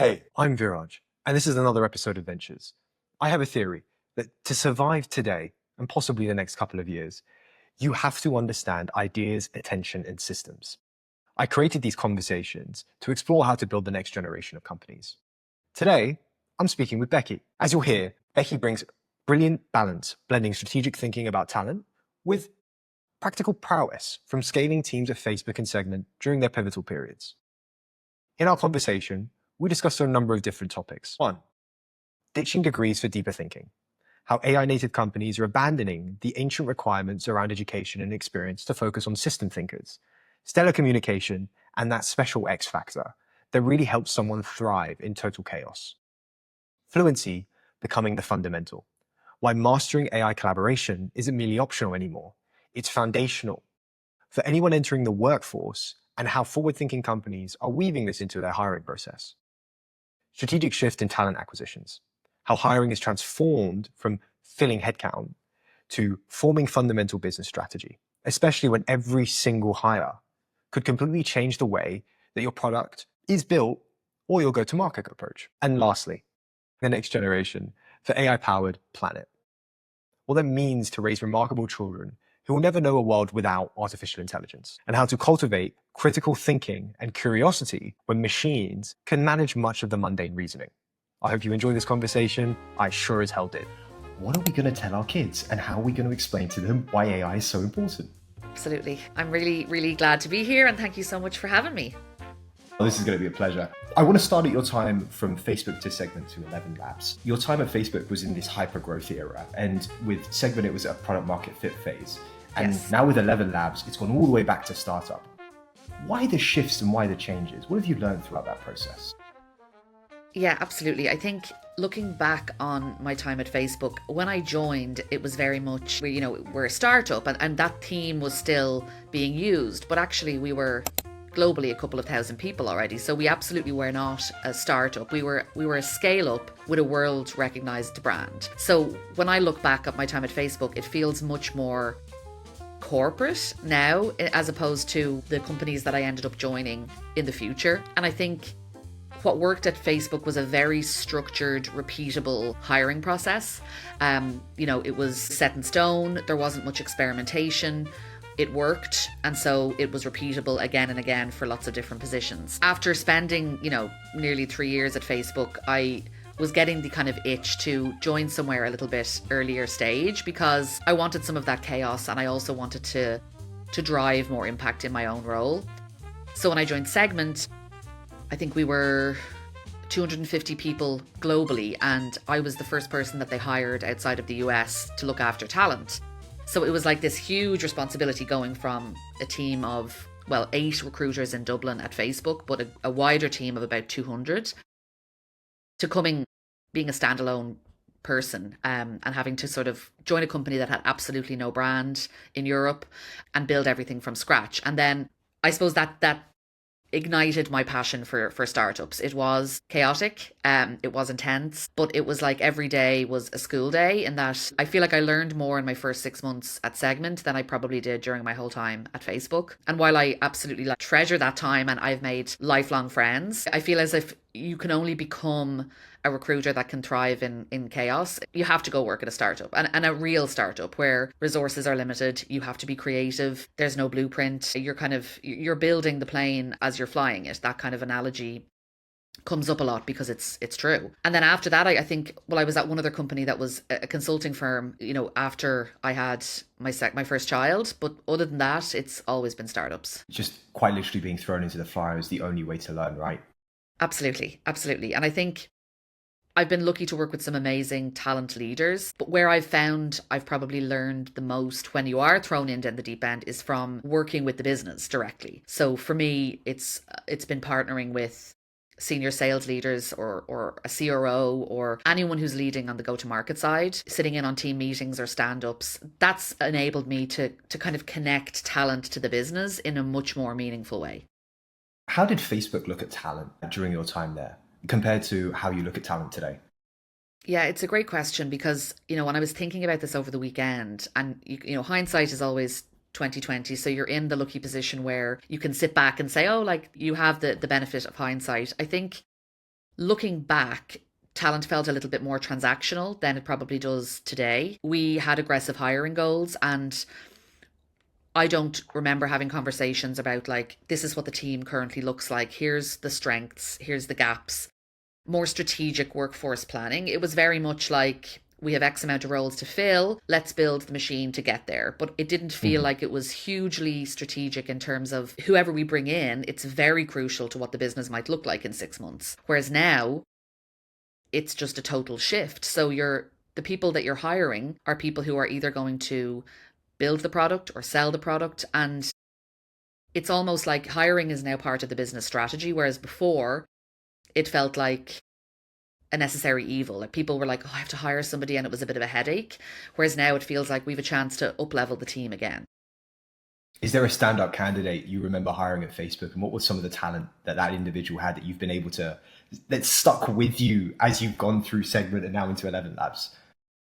Hey, I'm Viraj, and this is another episode of Ventures. I have a theory that to survive today, and possibly the next couple of years, you have to understand ideas, attention, and systems. I created these conversations to explore how to build the next generation of companies. Today, I'm speaking with Becky. As you'll hear, Becky brings brilliant balance, blending strategic thinking about talent with practical prowess from scaling teams at Facebook and Segment during their pivotal periods. In our conversation, we discussed a number of different topics. One, ditching degrees for deeper thinking. How AI native companies are abandoning the ancient requirements around education and experience to focus on system thinkers, stellar communication, and that special X factor that really helps someone thrive in total chaos. Fluency becoming the fundamental. Why mastering AI collaboration isn't merely optional anymore. It's foundational for anyone entering the workforce, and how forward-thinking companies are weaving this into their hiring process. Strategic shift in talent acquisitions. How hiring is transformed from filling headcount to forming fundamental business strategy, especially when every single hire could completely change the way that your product is built or your go-to-market approach. And lastly, the next generation for AI-powered planet. What that means to raise remarkable children who will never know a world without artificial intelligence, and how to cultivate critical thinking and curiosity when machines can manage much of the mundane reasoning. I hope you enjoy this conversation. I sure as hell did. What are we going to tell our kids, and how are we going to explain to them why AI is so important? Absolutely. I'm really, really glad to be here, and thank you so much for having me. Well, this is going to be a pleasure. I want to start at your time from Facebook to Segment to ElevenLabs. Your time at Facebook was in this hyper-growth era, and with Segment, it was a product market fit phase. And Yes. now with ElevenLabs, it's gone all the way back to startup. Why the shifts and why the changes? What have you learned throughout that process? Yeah, absolutely. I think looking back on my time at Facebook, when I joined, it was very much, we're a startup, and that theme was still being used. But actually, we were globally a couple of thousand people already. So we absolutely were not a startup. We were a scale up with a world recognized brand. So when I look back at my time at Facebook, it feels much more corporate now as opposed to the companies that I ended up joining in the future. And I think what worked at Facebook was a very structured, repeatable hiring process. It was set in stone. There wasn't much experimentation. It worked, and so it was repeatable again and again for lots of different positions. After spending, nearly 3 years at Facebook, I was getting the kind of itch to join somewhere a little bit earlier stage, because I wanted some of that chaos, and I also wanted to drive more impact in my own role. So when I joined Segment, I think we were 250 people globally, and I was the first person that they hired outside of the US to look after talent. So it was like this huge responsibility going from a team of, 8 recruiters in Dublin at Facebook, but a wider team of about 200, to being a standalone person, and having to sort of join a company that had absolutely no brand in Europe and build everything from scratch. And then I suppose that ignited my passion for startups. It was chaotic, it was intense, but it was like every day was a school day, in that I feel like I learned more in my first 6 months at Segment than I probably did during my whole time at Facebook. And while I absolutely treasure that time and I've made lifelong friends, I feel as if you can only become a recruiter that can thrive in chaos. You have to go work at a startup, and a real startup where resources are limited. You have to be creative. There's no blueprint. You're building the plane as you're flying it. That kind of analogy comes up a lot because it's true. And then after that, I think, I was at one other company that was a consulting firm, after I had my first child. But other than that, it's always been startups. Just quite literally being thrown into the fire is the only way to learn, right? Absolutely. Absolutely. And I think I've been lucky to work with some amazing talent leaders, but where I've found I've probably learned the most when you are thrown into the deep end is from working with the business directly. So for me, it's been partnering with senior sales leaders or a CRO or anyone who's leading on the go-to-market side, sitting in on team meetings or stand-ups. That's enabled me to kind of connect talent to the business in a much more meaningful way. How did Facebook look at talent during your time there, compared to how you look at talent today? Yeah, it's a great question, because, when I was thinking about this over the weekend, and hindsight is always 2020, so you're in the lucky position where you can sit back and say, oh, you have the benefit of hindsight. I think Looking back, talent felt a little bit more transactional than it probably does today. We had aggressive hiring goals, and I don't remember having conversations about like, this is what the team currently looks like. Here's the strengths, here's the gaps. More strategic workforce planning. It was very much like, we have X amount of roles to fill, let's build the machine to get there. But it didn't feel like it was hugely strategic in terms of whoever we bring in, it's very crucial to what the business might look like in 6 months. Whereas now, it's just a total shift. So the people that you're hiring are people who are either going to build the product or sell the product. And it's almost like hiring is now part of the business strategy, whereas before it felt like a necessary evil. Like people were like, oh, I have to hire somebody, and it was a bit of a headache. Whereas now it feels like we have a chance to up level the team again. Is there a standout candidate you remember hiring at Facebook, and what was some of the talent that that individual had that you've been able to, that stuck with you as you've gone through Segment and now into ElevenLabs?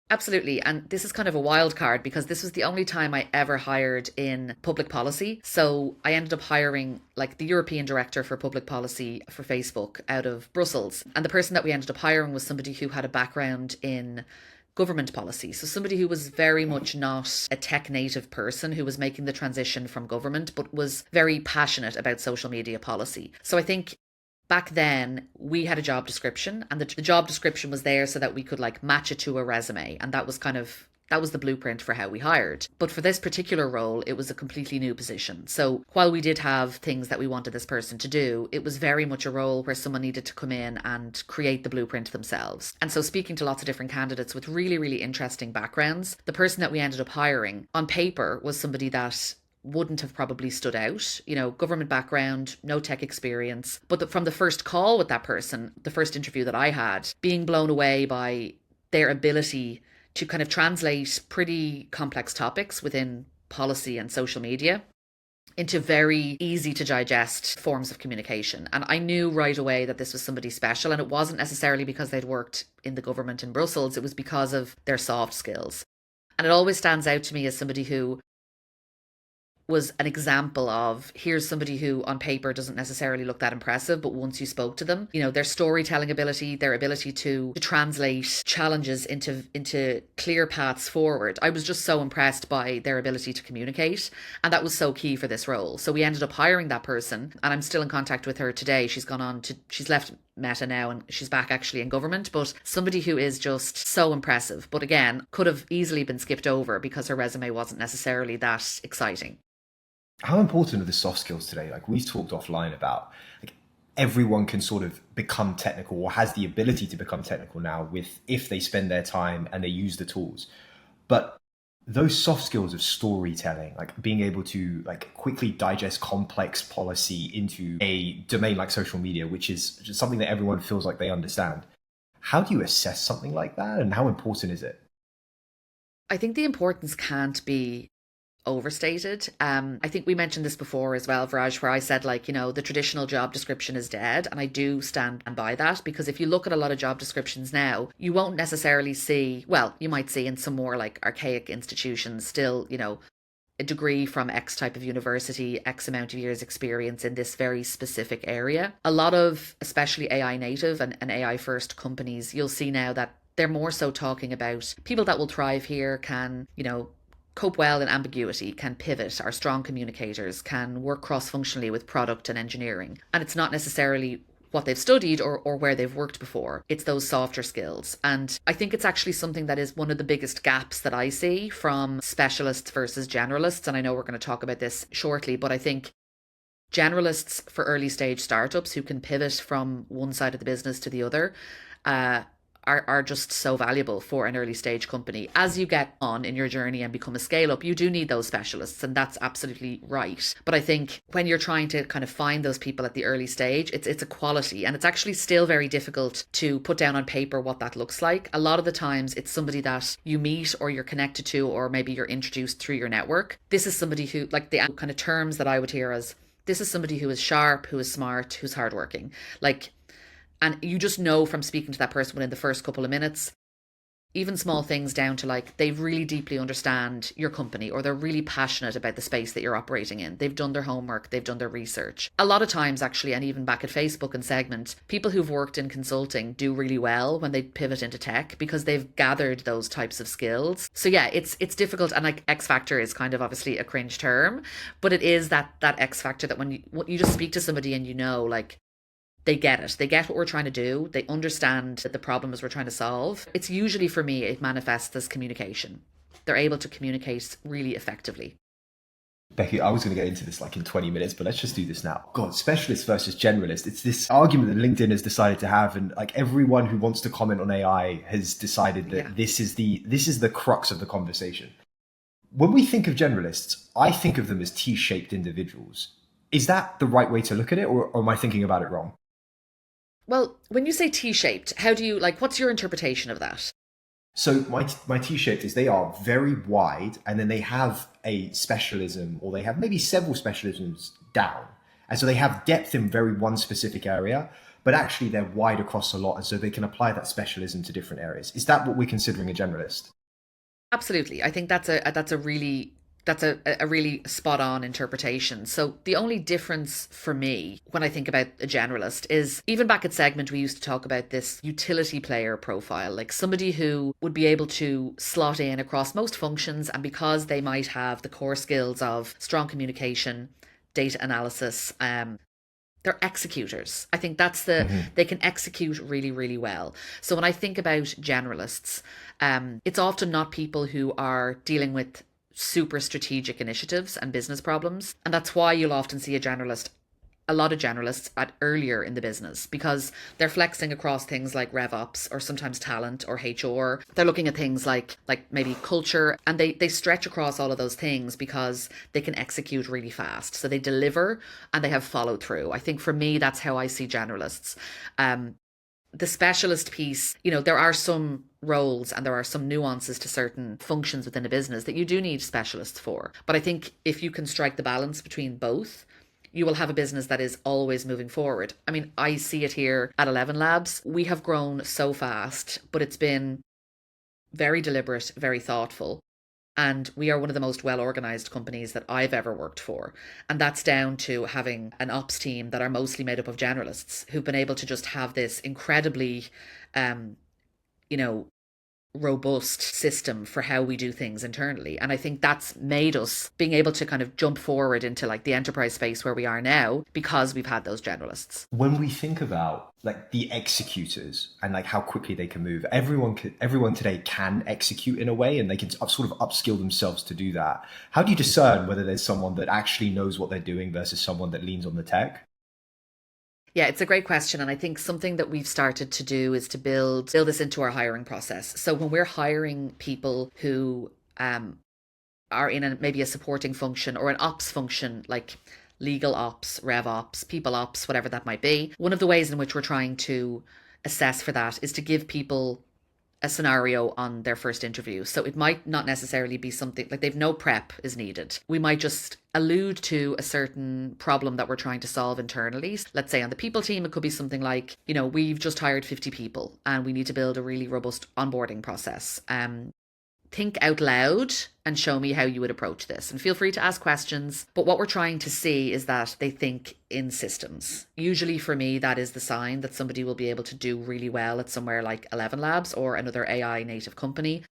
Absolutely. And this is kind of a wild card because this was the only time I ever hired in public policy. So I ended up hiring like the European director for public policy for Facebook out of Brussels. And the person that we ended up hiring was somebody who had a background in government policy. So somebody who was very much not a tech native person who was making the transition from government, but was very passionate about social media policy. So I think back then we had a job description, and the job description was there so that we could like match it to a resume. And that was the blueprint for how we hired. But for this particular role, it was a completely new position. So while we did have things that we wanted this person to do, it was very much a role where someone needed to come in and create the blueprint themselves. And so speaking to lots of different candidates with really, really interesting backgrounds, the person that we ended up hiring on paper was somebody that wouldn't have probably stood out, government background, no tech experience. But from the first call with that person, the first interview that I had, being blown away by their ability to kind of translate pretty complex topics within policy and social media into very easy to digest forms of communication. And I knew right away that this was somebody special. And it wasn't necessarily because they'd worked in the government in Brussels, it was because of their soft skills. And it always stands out to me as somebody who was an example of, here's somebody who on paper doesn't necessarily look that impressive, but once you spoke to them, their storytelling ability, their ability to translate challenges into clear paths forward. I was just so impressed by their ability to communicate, and that was so key for this role. So we ended up hiring that person, and I'm still in contact with her today. She's left Meta now, and she's back actually in government, but somebody who is just so impressive, but again, could have easily been skipped over because her resume wasn't necessarily that exciting. How important are the soft skills today? Like we've talked offline about, like everyone can sort of become technical or has the ability to become technical now if they spend their time and they use the tools. But those soft skills of storytelling, like being able to like quickly digest complex policy into a domain like social media, which is just something that everyone feels like they understand. How do you assess something like that, and how important is it? I think the importance can't be overstated. I think we mentioned this before as well, Viraj, where I said the traditional job description is dead, and I do stand by that, because if you look at a lot of job descriptions now, you won't necessarily see, well, you might see in some more like archaic institutions still, a degree from X type of university, X amount of years experience in this very specific area. A lot of, especially AI native and AI first companies, you'll see now that they're more so talking about people that will thrive here, can, cope well in ambiguity, can pivot, are strong communicators, can work cross-functionally with product and engineering. And it's not necessarily what they've studied or where they've worked before. It's those softer skills. And I think it's actually something that is one of the biggest gaps that I see from specialists versus generalists. And I know we're going to talk about this shortly, but I think generalists for early stage startups who can pivot from one side of the business to the other, are just so valuable for an early stage company. As you get on in your journey and become a scale up, you do need those specialists, and that's absolutely right. But I think when you're trying to kind of find those people at the early stage, it's a quality, and it's actually still very difficult to put down on paper what that looks like. A lot of the times it's somebody that you meet or you're connected to, or maybe you're introduced through your network. This is somebody who, like the kind of terms that I would hear as, this is somebody who is sharp, who is smart, who's hardworking. And you just know from speaking to that person within the first couple of minutes, even small things down to like they really deeply understand your company, or they're really passionate about the space that you're operating in. They've done their homework, they've done their research. A lot of times, actually, and even back at Facebook and Segment, people who've worked in consulting do really well when they pivot into tech because they've gathered those types of skills. So yeah, it's difficult, and like X factor is kind of obviously a cringe term, but it is that X factor that when you just speak to somebody and you know, like, they get it. They get what we're trying to do. They understand the problems we're trying to solve. It's usually, for me, it manifests as communication. They're able to communicate really effectively. Becky, I was going to get into this like in 20 minutes, but let's just do this now. God, specialist versus generalist. It's this argument that LinkedIn has decided to have, and like everyone who wants to comment on AI has decided that this is the crux of the conversation. When we think of generalists, I think of them as T-shaped individuals. Is that the right way to look at it, or am I thinking about it wrong? Well, when you say T-shaped, how do you, like, what's your interpretation of that? So my T-shaped is they are very wide, and then they have a specialism, or they have maybe several specialisms down. And so they have depth in very one specific area, but actually they're wide across a lot. And so they can apply that specialism to different areas. Is that what we're considering a generalist? Absolutely. I think that's a really spot on interpretation. So the only difference for me when I think about a generalist is, even back at Segment, we used to talk about this utility player profile, like somebody who would be able to slot in across most functions, and because they might have the core skills of strong communication, data analysis, they're executors. I think that's they can execute really, really well. So when I think about generalists, it's often not people who are dealing with super strategic initiatives and business problems. And that's why you'll often see a lot of generalists at earlier in the business, because they're flexing across things like RevOps, or sometimes talent, or HR. They're looking at things like maybe culture, and they stretch across all of those things because they can execute really fast. So they deliver and they have follow through. I think for me, that's how I see generalists. The specialist piece, there are some roles and there are some nuances to certain functions within a business that you do need specialists for. But I think if you can strike the balance between both, you will have a business that is always moving forward. I mean, I see it here at ElevenLabs. We have grown so fast, but it's been very deliberate, very thoughtful. And we are one of the most well-organized companies that I've ever worked for. And that's down to having an ops team that are mostly made up of generalists who've been able to just have this incredibly, robust system for how we do things internally. And I think that's made us being able to kind of jump forward into like the enterprise space where we are now, because we've had those generalists. When we think about like the executors and like how quickly they can move, everyone today can execute in a way, and they can sort of upskill themselves to do that. How do you discern whether there's someone that actually knows what they're doing versus someone that leans on the tech? Yeah, it's a great question. And I think something that we've started to do is to build this into our hiring process. So when we're hiring people who are in maybe a supporting function or an ops function, like legal ops, rev ops, people ops, whatever that might be, one of the ways in which we're trying to assess for that is to give people a scenario on their first interview. So it might not necessarily be something like they've no prep is needed. We might just allude to a certain problem that we're trying to solve internally. Let's say on the people team, it could be something like, we've just hired 50 people and we need to build a really robust onboarding process. Think out loud and show me how you would approach this. And feel free to ask questions. But what we're trying to see is that they think in systems. Usually for me, that is the sign that somebody will be able to do really well at somewhere like ElevenLabs or another AI native company.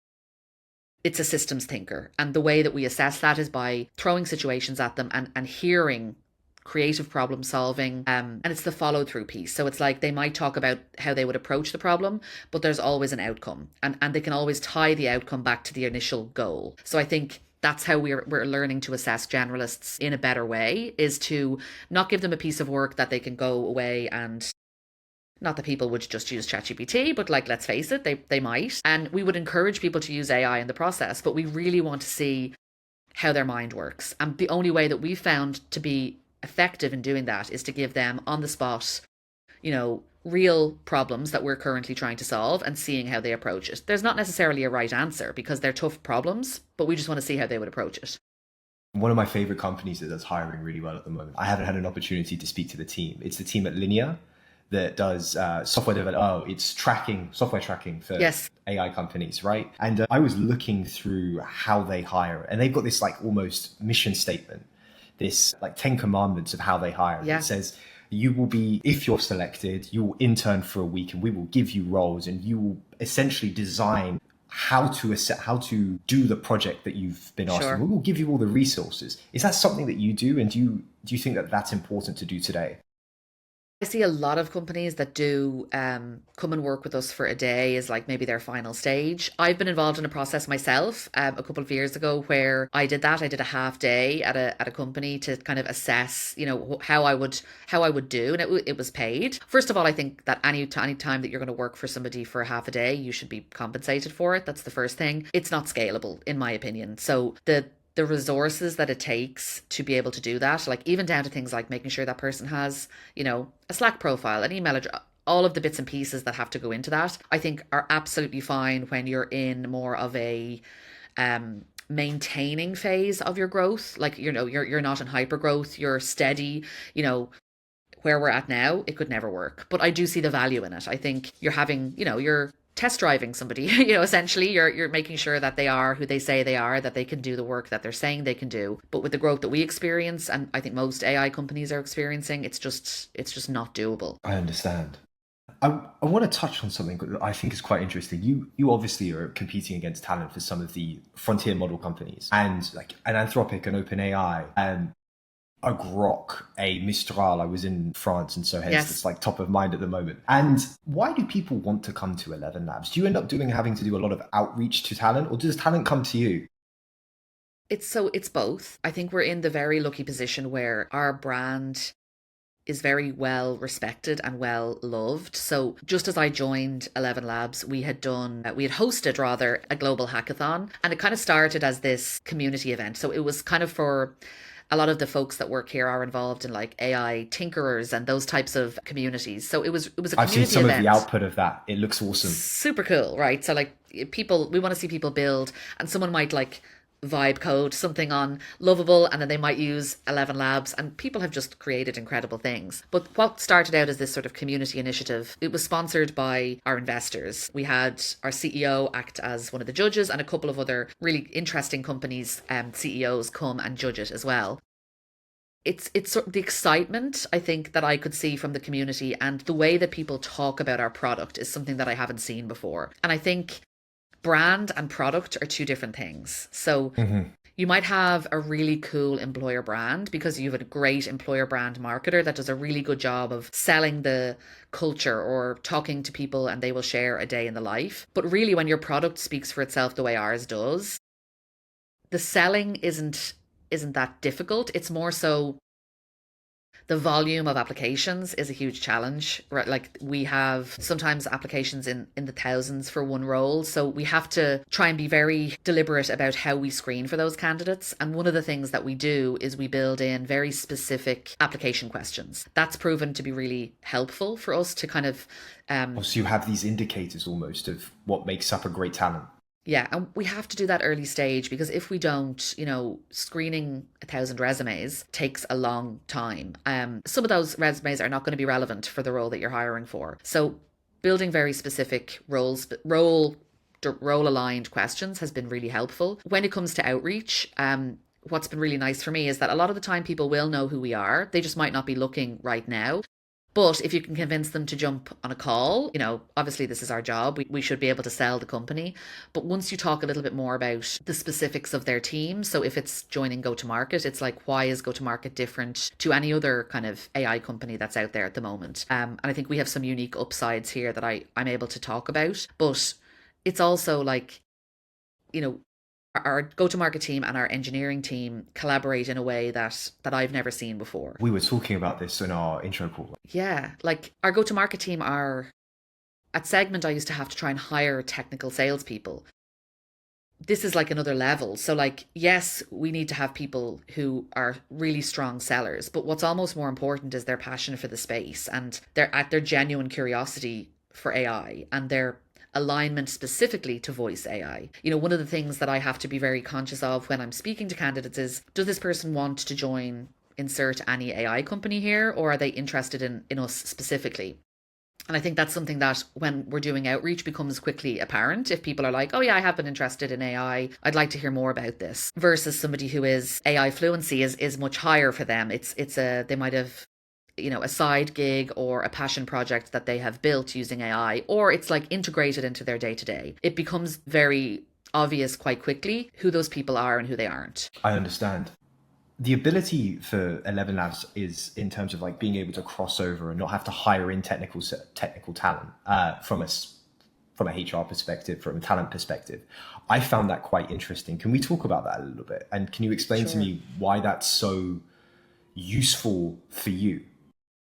It's a systems thinker. And the way that we assess that is by throwing situations at them and hearing creative problem solving, and it's the follow through piece. So it's like they might talk about how they would approach the problem, but there's always an outcome, and they can always tie the outcome back to the initial goal. So I think that's how we're learning to assess generalists in a better way, is to not give them a piece of work that they can go away and, not that people would just use ChatGPT, but like, let's face it, they might. And we would encourage people to use AI in the process, but we really want to see how their mind works. And the only way that we've found to be effective in doing that is to give them on the spot, real problems that we're currently trying to solve and seeing how they approach it. There's not necessarily a right answer because they're tough problems, but we just want to see how they would approach it. One of my favorite companies that does hiring really well at the moment, I haven't had an opportunity to speak to the team. It's the team at Linear. that does software development. Oh, it's software tracking for Yes. AI companies, right? And I was looking through how they hire, and they've got this like almost mission statement, this like 10 commandments of how they hire. Yeah. It says, you will be, if you're selected, you will intern for a week and we will give you roles and you will essentially design how to do the project that you've been asked. Sure. We will give you all the resources. Is that something that you do? And do you think that that's important to do today? I see a lot of companies that do come and work with us for a day is like maybe their final stage. I've been involved in a process myself a couple of years ago where I did that. I did a half day at a company to kind of assess, how I would do, and it was paid. First of all, I think that any time that you're going to work for somebody for half a day, you should be compensated for it. That's the first thing. It's not scalable, in my opinion. So the resources that it takes to be able to do that, like even down to things like making sure that person has, a Slack profile, an email address, all of the bits and pieces that have to go into that, I think are absolutely fine when you're in more of a maintaining phase of your growth. Like, you're not in hyper growth, you're steady, where we're at now, it could never work. But I do see the value in it. I think you're having, you're test driving somebody, essentially you're making sure that they are who they say they are, that they can do the work that they're saying they can do. But with the growth that we experience, and I think most AI companies are experiencing, it's just not doable. I understand. I want to touch on something that I think is quite interesting. You obviously are competing against talent for some of the frontier model companies, and like an Anthropic, an OpenAI, and a Grok, a Mistral. I was in France, and so hence Yes. it's like top of mind at the moment. And why do people want to come to ElevenLabs? Do you end up having to do a lot of outreach to talent, or does talent come to you? It's both. I think we're in the very lucky position where our brand is very well respected and well loved. So just as I joined ElevenLabs, we had hosted rather a global hackathon, and it kind of started as this community event. So it was kind of for a lot of the folks that work here are involved in like AI tinkerers and those types of communities. So it was a community I've seen some event. of the output of that. It looks awesome. Super cool, right? So like we want to see people build, and someone might like vibe code something on Lovable, and then they might use ElevenLabs, and people have just created incredible things. But what started out as this sort of community initiative, it was sponsored by our investors. We had our CEO act as one of the judges, and a couple of other really interesting companies CEOs come and judge it as well. It's sort of the excitement, I think, that I could see from the community, and the way that people talk about our product is something that I haven't seen before. And I think brand and product are two different things. So you might have a really cool employer brand because you have a great employer brand marketer that does a really good job of selling the culture or talking to people, and they will share a day in the life. But really, when your product speaks for itself the way ours does, the selling isn't that difficult. It's more so the volume of applications is a huge challenge, right? Like we have sometimes applications in the thousands for one role. So we have to try and be very deliberate about how we screen for those candidates. And one of the things that we do is we build in very specific application questions. That's proven to be really helpful for us to kind of... So you have these indicators almost of what makes up a great talent. Yeah, and we have to do that early stage, because if we don't, screening 1,000 resumes takes a long time. Some of those resumes are not going to be relevant for the role that you're hiring for. So building very specific role aligned questions has been really helpful. When it comes to outreach, what's been really nice for me is that a lot of the time people will know who we are. They just might not be looking right now. But if you can convince them to jump on a call, obviously this is our job. We should be able to sell the company. But once you talk a little bit more about the specifics of their team, so if it's joining go-to-market, it's like, why is go-to-market different to any other kind of AI company that's out there at the moment? And I think we have some unique upsides here that I'm able to talk about. But it's also like, our go-to-market team and our engineering team collaborate in a way that I've never seen before. We were talking about this in our intro call. Yeah, like our go-to-market team at Segment, I used to have to try and hire technical salespeople. This is like another level. So like, yes, we need to have people who are really strong sellers, but what's almost more important is their passion for the space and their genuine curiosity for AI and their alignment specifically to voice AI. One of the things that I have to be very conscious of when I'm speaking to candidates is, does this person want to join, insert any AI company here, or are they interested in us specifically? And I think that's something that when we're doing outreach becomes quickly apparent. If people are like, oh yeah, I have been interested in AI, I'd like to hear more about this, versus somebody who is AI fluency is much higher for them. They might have, a side gig or a passion project that they have built using AI, or it's like integrated into their day to day. It becomes very obvious quite quickly who those people are and who they aren't. I understand. The ability for ElevenLabs is in terms of like being able to cross over and not have to hire in technical talent from a HR perspective, from a talent perspective. I found that quite interesting. Can we talk about that a little bit? And can you explain to me why that's so useful for you?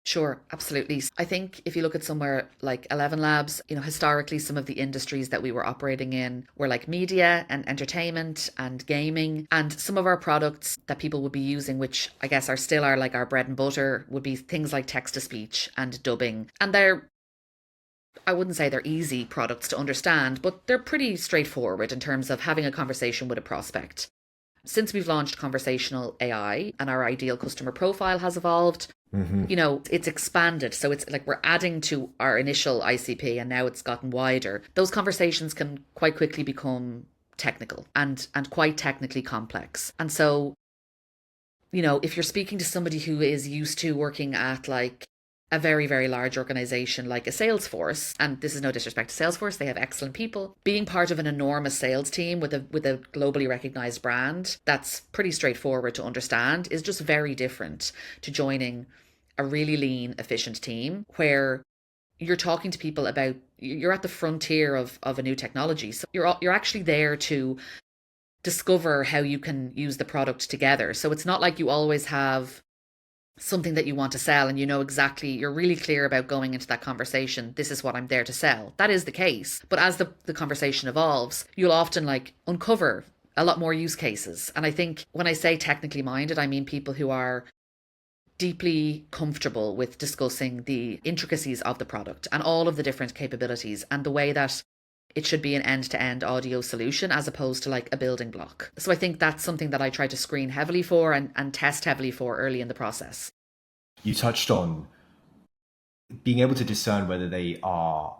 Sure, absolutely. I think if you look at somewhere like ElevenLabs, historically some of the industries that we were operating in were like media and entertainment and gaming. And some of our products that people would be using, which I guess are still our like our bread and butter, would be things like text to speech and dubbing. And I wouldn't say they're easy products to understand, but they're pretty straightforward in terms of having a conversation with a prospect. Since we've launched conversational AI and our ideal customer profile has evolved, it's expanded. So it's like we're adding to our initial ICP and now it's gotten wider. Those conversations can quite quickly become technical and quite technically complex. And so, if you're speaking to somebody who is used to working at like a very, very large organization like a Salesforce, and this is no disrespect to Salesforce, they have excellent people. Being part of an enormous sales team with a globally recognized brand that's pretty straightforward to understand is just very different to joining a really lean, efficient team where you're talking to people about, you're at the frontier of a new technology. So you're actually there to discover how you can use the product together. So it's not like you always have something that you want to sell and you're really clear about going into that conversation, this is what I'm there to sell. That is the case. But as the conversation evolves, you'll often like uncover a lot more use cases. And I think when I say technically minded, I mean people who are deeply comfortable with discussing the intricacies of the product and all of the different capabilities and the way that it should be an end-to-end audio solution as opposed to like a building block. So I think that's something that I try to screen heavily for and test heavily for early in the process. You touched on being able to discern whether they are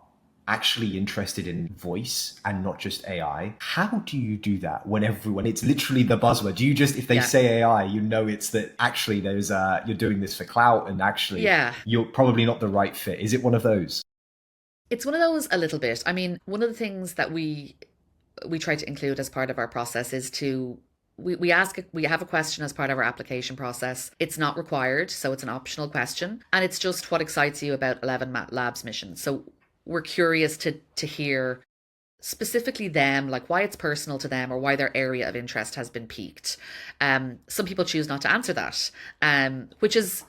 actually interested in voice and not just AI. How do you do that when it's literally the buzzword? Do you just, if they say AI, it's that actually you're doing this for clout and actually you're probably not the right fit? Is it one of those? It's one of those a little bit. I mean, one of the things that we try to include as part of our process is we have a question as part of our application process. It's not required, so it's an optional question. And it's just what excites you about ElevenLabs mission. So we're curious to hear specifically them, like why it's personal to them or why their area of interest has been piqued. Some people choose not to answer that, which is,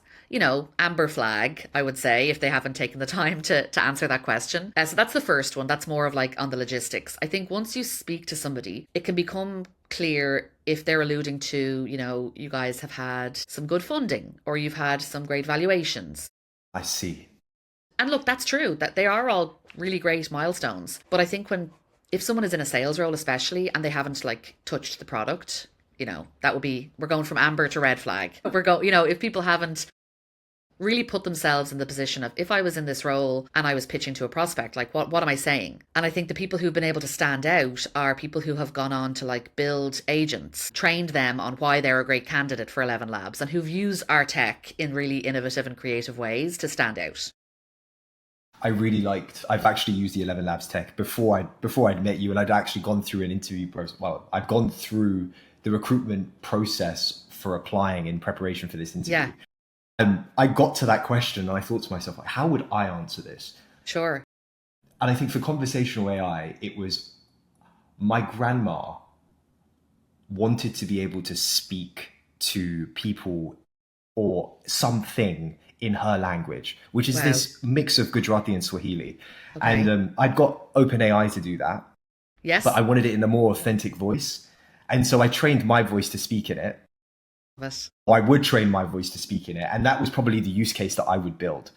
amber flag, I would say, if they haven't taken the time to answer that question. So that's the first one. That's more of like on the logistics. I think once you speak to somebody, it can become clear if they're alluding to, you guys have had some good funding or you've had some great valuations. I see. And look, that's true, that they are all really great milestones. But I think if someone is in a sales role, especially, and they haven't like touched the product, that would be, we're going from amber to red flag. If people haven't really put themselves in the position of, if I was in this role and I was pitching to a prospect, like what am I saying? And I think the people who've been able to stand out are people who have gone on to like build agents, trained them on why they're a great candidate for ElevenLabs, and who've used our tech in really innovative and creative ways to stand out. I've actually used the ElevenLabs tech before I'd met you, and I'd actually gone through an interview process. Well, I'd gone through the recruitment process for applying in preparation for this interview. Yeah. And I got to that question and I thought to myself, like, how would I answer this? Sure. And I think for conversational AI, it was my grandma wanted to be able to speak to people or something in her language, which is this mix of Gujarati and Swahili. Okay. And I'd got OpenAI to do that. Yes. But I wanted it in a more authentic voice. And so I trained my voice to speak in it. Yes. Or I would train my voice to speak in it. And that was probably the use case that I would build.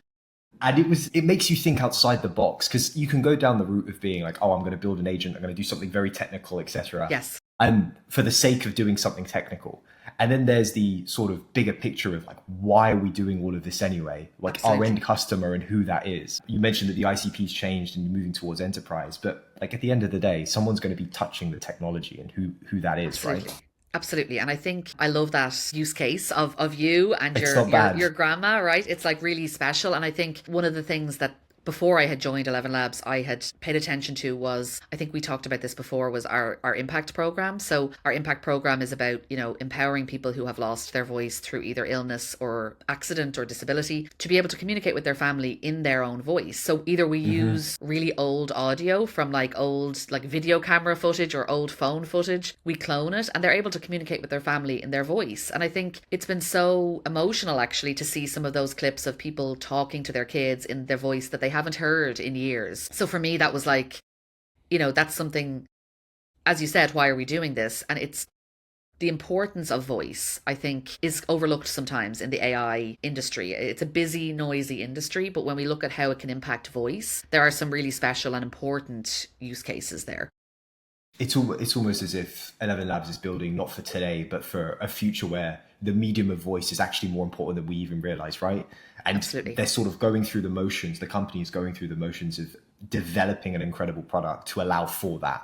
And it makes you think outside the box, because you can go down the route of being like, oh, I'm going to build an agent, I'm going to do something very technical, etc. Yes. And for the sake of doing something technical. And then there's the sort of bigger picture of like, why are we doing all of this anyway? Like our end customer and who that is. You mentioned that the ICP's changed and you're moving towards enterprise, but like at the end of the day, someone's going to be touching the technology and who that is, Absolutely. right? Absolutely. And I think I love that use case of you and It's not bad. your grandma, right? It's like really special. And I think one of the things that before I had joined ElevenLabs, I had paid attention to was, I think we talked about this before, was our impact program. So our impact program is about, empowering people who have lost their voice through either illness or accident or disability to be able to communicate with their family in their own voice. So either we use really old audio from like old like video camera footage or old phone footage, we clone it, and they're able to communicate with their family in their voice. And I think it's been so emotional actually to see some of those clips of people talking to their kids in their voice that they haven't heard in years. So for me, that was like, that's something, as you said, why are we doing this? And it's the importance of voice, I think, is overlooked sometimes in the AI industry. It's a busy, noisy industry, but when we look at how it can impact voice, there are some really special and important use cases there. It's almost as if ElevenLabs is building not for today, but for a future where the medium of voice is actually more important than we even realize, right? And Absolutely. they're sort of going through the motions, the company is going through the motions of developing an incredible product to allow for that.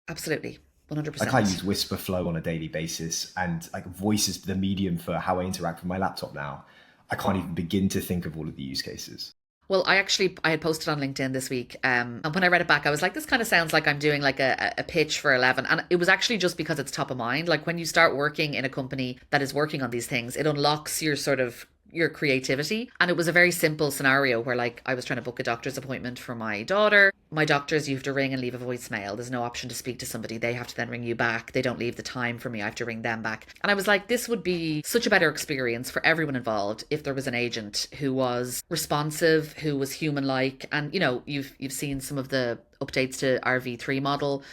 Absolutely. 100%. Like I use Whisper Flow on a daily basis, and like voice is the medium for how I interact with my laptop now. I can't even begin to think of all of the use cases. Well, I had posted on LinkedIn this week, and when I read it back, I was like, this kind of sounds like I'm doing like a pitch for 11. And it was actually just because it's top of mind. Like when you start working in a company that is working on these things, it unlocks your sort of your creativity. And it was a very simple scenario where like I was trying to book a doctor's appointment for my daughter. My doctors, you have to ring and leave a voicemail. There's no option to speak to somebody. They have to then ring you back. They don't leave the time for me. I have to ring them back. And I was like, this would be such a better experience for everyone involved if there was an agent who was responsive, who was human-like. And you've seen some of the updates to our V3 model.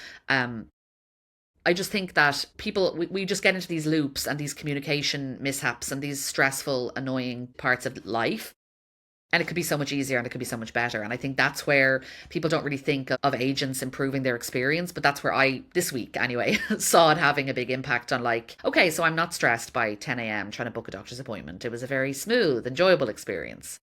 I just think that people, we just get into these loops and these communication mishaps and these stressful, annoying parts of life. And it could be so much easier and it could be so much better. And I think that's where people don't really think of agents improving their experience. But that's where I, this week anyway, saw it having a big impact on like, okay, so I'm not stressed by 10 a.m. trying to book a doctor's appointment. It was a very smooth, enjoyable experience.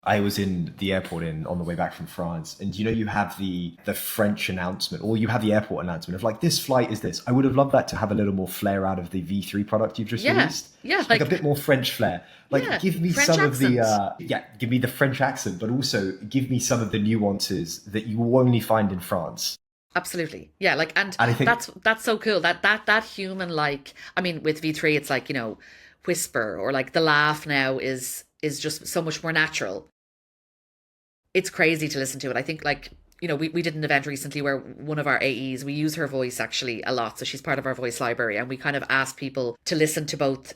I was in the airport on the way back from France, and you have the French announcement, or you have the airport announcement of like, this flight is this. I would have loved that to have a little more flair out of the V3 product you've just released. Yeah, like a bit more French flair. Like give me French some accent. of give me the French accent, but also give me some of the nuances that you will only find in France. Absolutely. Yeah, like and I think that's so cool. That human, like, I mean, with V3 it's like, whisper, or like the laugh now is just so much more natural. It's crazy to listen to it. I think like, we did an event recently where one of our AEs, we use her voice actually a lot. So she's part of our voice library, and we kind of asked people to listen to both,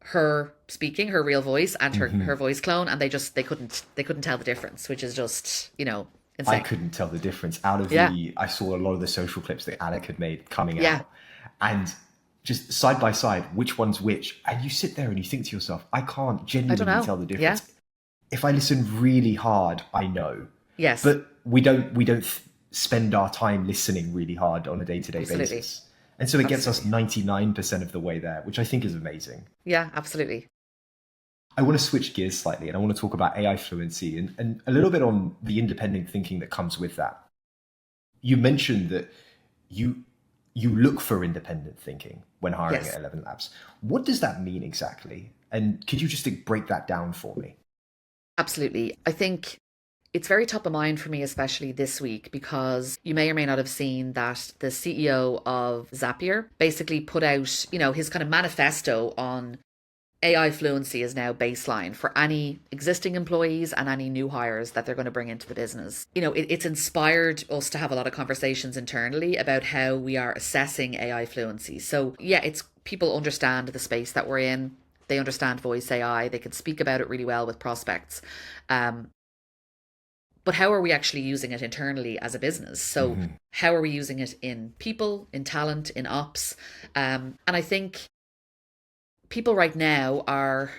her speaking, her real voice, and her voice clone. And they couldn't tell the difference, which is just, insane. I couldn't tell the difference out of I saw a lot of the social clips that Alec had made coming out, and just side by side, which one's which. And you sit there and you think to yourself, I can't genuinely tell the difference. Yeah. If I listen really hard, I know. Yes. But we don't spend our time listening really hard on a day-to-day basis. And so it gets us 99% of the way there, which I think is amazing. Yeah, absolutely. I want to switch gears slightly, and I want to talk about AI fluency and a little bit on the independent thinking that comes with that. You mentioned that you look for independent thinking when hiring at ElevenLabs. What does that mean exactly? And could you just break that down for me? Absolutely. I think it's very top of mind for me, especially this week, because you may or may not have seen that the CEO of Zapier basically put out, his kind of manifesto on AI fluency is now baseline for any existing employees and any new hires that they're going to bring into the business. It's inspired us to have a lot of conversations internally about how we are assessing AI fluency. So it's people understand the space that we're in. They understand voice AI. They can speak about it really well with prospects. But how are we actually using it internally as a business? So how are we using it in people, in talent, in ops? And I think people right now are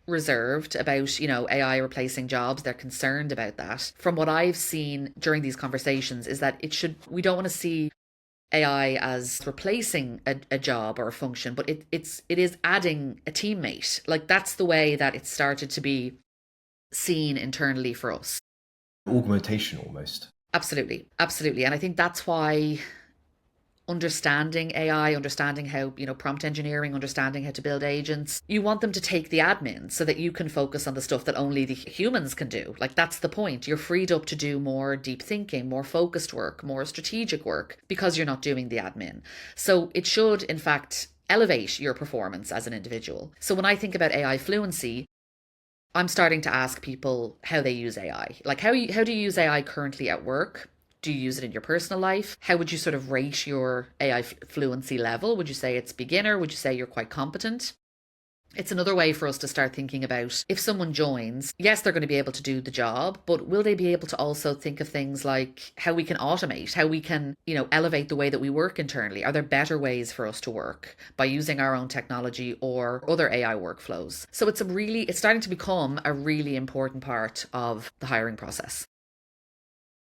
reserved about, AI replacing jobs. They're concerned about that. From what I've seen during these conversations is that we don't want to see AI as replacing a job or a function, but it is adding a teammate. Like that's the way that it started to be seen internally for us. Augmentation almost. Absolutely, absolutely. And I think that's why understanding AI, understanding how, prompt engineering, understanding how to build agents, you want them to take the admin so that you can focus on the stuff that only the humans can do. Like that's the point. You're freed up to do more deep thinking, more focused work, more strategic work because you're not doing the admin. So it should, in fact, elevate your performance as an individual. So when I think about AI fluency, I'm starting to ask people how they use AI. Like how do you use AI currently at work? Do you use it in your personal life? How would you sort of rate your AI fluency level? Would you say it's beginner? Would you say you're quite competent? It's another way for us to start thinking about if someone joins, yes, they're going to be able to do the job, but will they be able to also think of things like how we can automate, how we can, elevate the way that we work internally? Are there better ways for us to work by using our own technology or other AI workflows? So it's starting to become a really important part of the hiring process.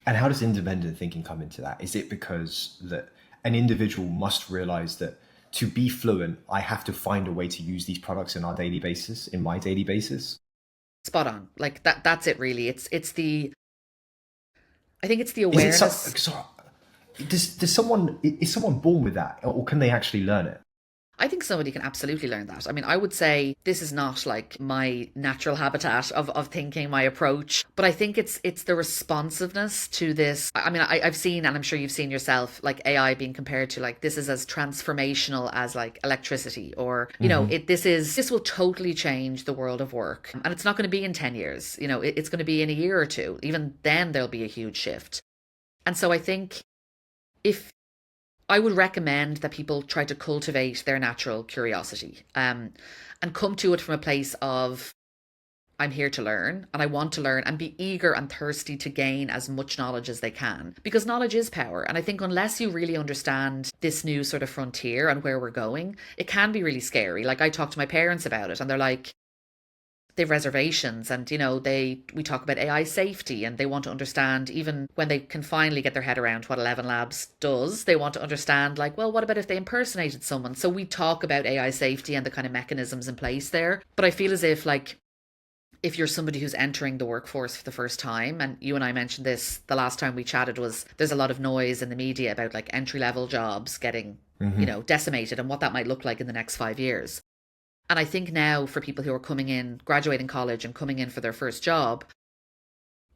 And how does independent thinking come into that? Is it because that an individual must realize that to be fluent, I have to find a way to use these products in my daily basis? Spot on. Like that's it really. I think it's the Is it awareness. is someone born with that, or can they actually learn it? I think somebody can absolutely learn that. I mean, I would say this is not like my natural habitat of thinking, my approach, but I think it's the responsiveness to this. I mean, I've seen, and I'm sure you've seen yourself, like AI being compared to like this is as transformational as like electricity, or this will totally change the world of work, and it's not going to be in 10 years. It's going to be in a year or two. Even then, there'll be a huge shift. And so I think if I would recommend that people try to cultivate their natural curiosity, and come to it from a place of, I'm here to learn and I want to learn, and be eager and thirsty to gain as much knowledge as they can, because knowledge is power. And I think unless you really understand this new sort of frontier and where we're going, it can be really scary. Like I talk to my parents about it and they're like, they have reservations, and we talk about AI safety, and they want to understand, even when they can finally get their head around what ElevenLabs does, they want to understand, like, well, what about if they impersonated someone? So we talk about AI safety and the kind of mechanisms in place there. But I feel as if, like, if you're somebody who's entering the workforce for the first time, and you and I mentioned this the last time we chatted, was there's a lot of noise in the media about like entry level jobs getting decimated, and what that might look like in the next 5 years. And I think now for people who are coming in, graduating college and coming in for their first job,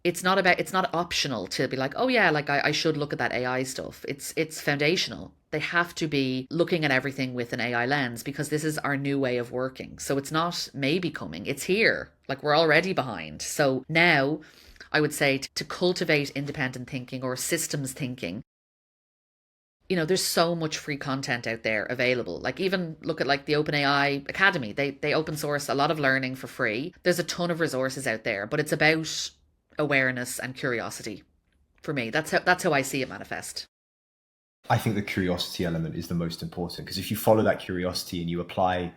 it's not optional to be like, oh yeah, like I should look at that AI stuff. It's foundational. They have to be looking at everything with an AI lens, because this is our new way of working. So it's not maybe coming, it's here. Like we're already behind. So now I would say to cultivate independent thinking or systems thinking, there's so much free content out there available. Like even look at like the OpenAI Academy. They open source a lot of learning for free. There's a ton of resources out there, but it's about awareness and curiosity. For me, that's how I see it manifest. I think the curiosity element is the most important, because if you follow that curiosity and you apply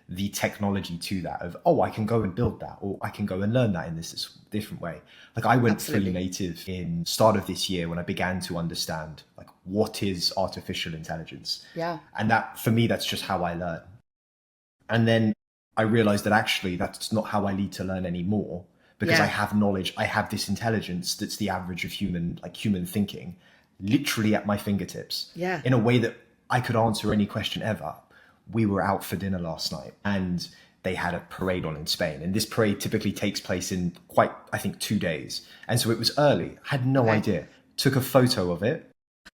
the technology to that of, oh, I can go and build that, or I can go and learn that in this different way. Like I went Absolutely. fully native in start of this year when I began to understand like what is artificial intelligence. Yeah. And that for me, that's just how I learn. And then I realized that actually that's not how I need to learn anymore, because Yeah. I have knowledge, I have this intelligence that's the average of human thinking, literally at my fingertips. Yeah. In a way that I could answer any question ever. We were out for dinner last night and they had a parade on in Spain. And this parade typically takes place in I think 2 days. And so it was early. Had no idea. Took a photo of it,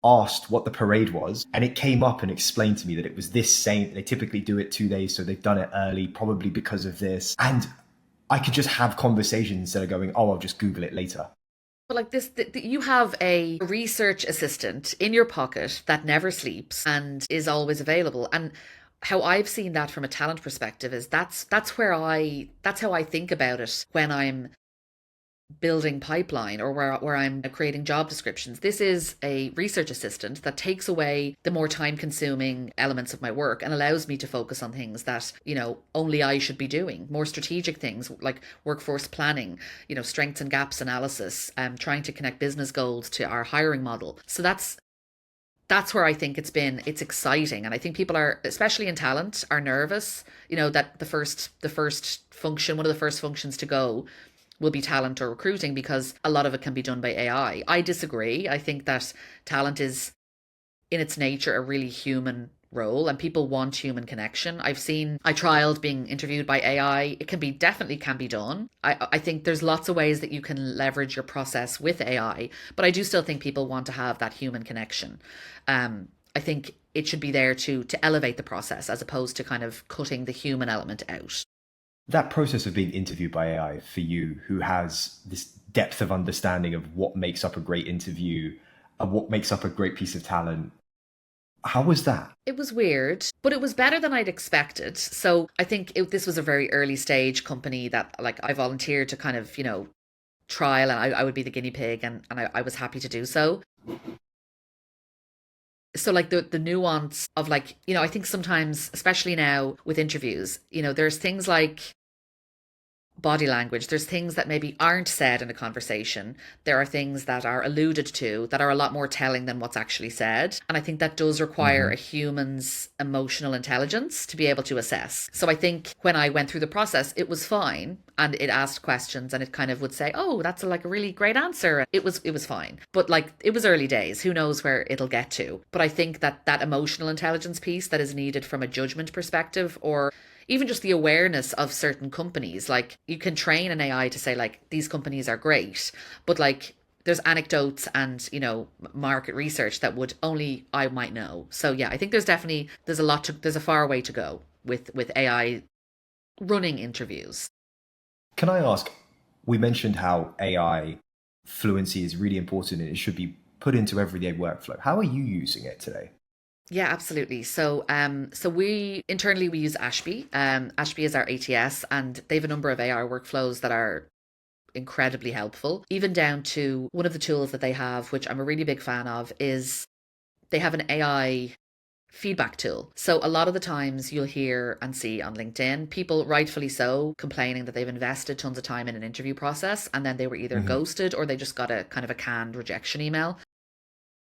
asked what the parade was, and it came up and explained to me that it was this same. They typically do it 2 days, so they've done it early, probably because of this. And I could just have conversations instead of going, oh, I'll just Google it later. But like this, you have a research assistant in your pocket that never sleeps and is always available. And how I've seen that from a talent perspective is that's how I think about it when I'm building pipeline, or where I'm creating job descriptions. This is a research assistant that takes away the more time consuming elements of my work and allows me to focus on things that, only I should be doing. More strategic things like workforce planning, strengths and gaps analysis, trying to connect business goals to our hiring model. So that's That's where I think it's exciting. And I think people are, especially in talent, are nervous, that the first function, one of the first functions to go will be talent or recruiting, because a lot of it can be done by AI. I disagree. I think that talent is in its nature a really human role, and people want human connection. I trialed being interviewed by AI. It definitely can be done. I think there's lots of ways that you can leverage your process with AI, but I do still think people want to have that human connection. I think it should be there to elevate the process, as opposed to kind of cutting the human element out. That process of being interviewed by AI for you, who has this depth of understanding of what makes up a great interview and what makes up a great piece of talent, how was that? It was weird, but it was better than I'd expected. So I think this was a very early stage company that, like, I volunteered to kind of, trial, and I would be the guinea pig, and I was happy to do so. So, like, the nuance of, like, I think sometimes, especially now with interviews, there's things like body language. There's things that maybe aren't said in a conversation. There are things that are alluded to that are a lot more telling than what's actually said. And I think that does require Mm-hmm. a human's emotional intelligence to be able to assess. So I think when I went through the process, it was fine. And it asked questions, and it kind of would say, "Oh, that's like a really great answer." It was fine. But, like, it was early days. Who knows where it'll get to? But I think that emotional intelligence piece that is needed from a judgment perspective, or even just the awareness of certain companies. Like, you can train an AI to say, like, these companies are great, but, like, there's anecdotes and, market research that would only I might know. So yeah, I think there's a far way to go with AI running interviews. Can I ask, we mentioned how AI fluency is really important and it should be put into everyday workflow. How are you using it today? Yeah, absolutely. So we internally we use Ashby. Ashby is our ATS, and they have a number of AI workflows that are incredibly helpful. Even down to one of the tools that they have, which I'm a really big fan of, is they have an AI feedback tool. So a lot of the times you'll hear and see on LinkedIn people, rightfully so, complaining that they've invested tons of time in an interview process and then they were either Mm-hmm. ghosted or they just got a kind of a canned rejection email.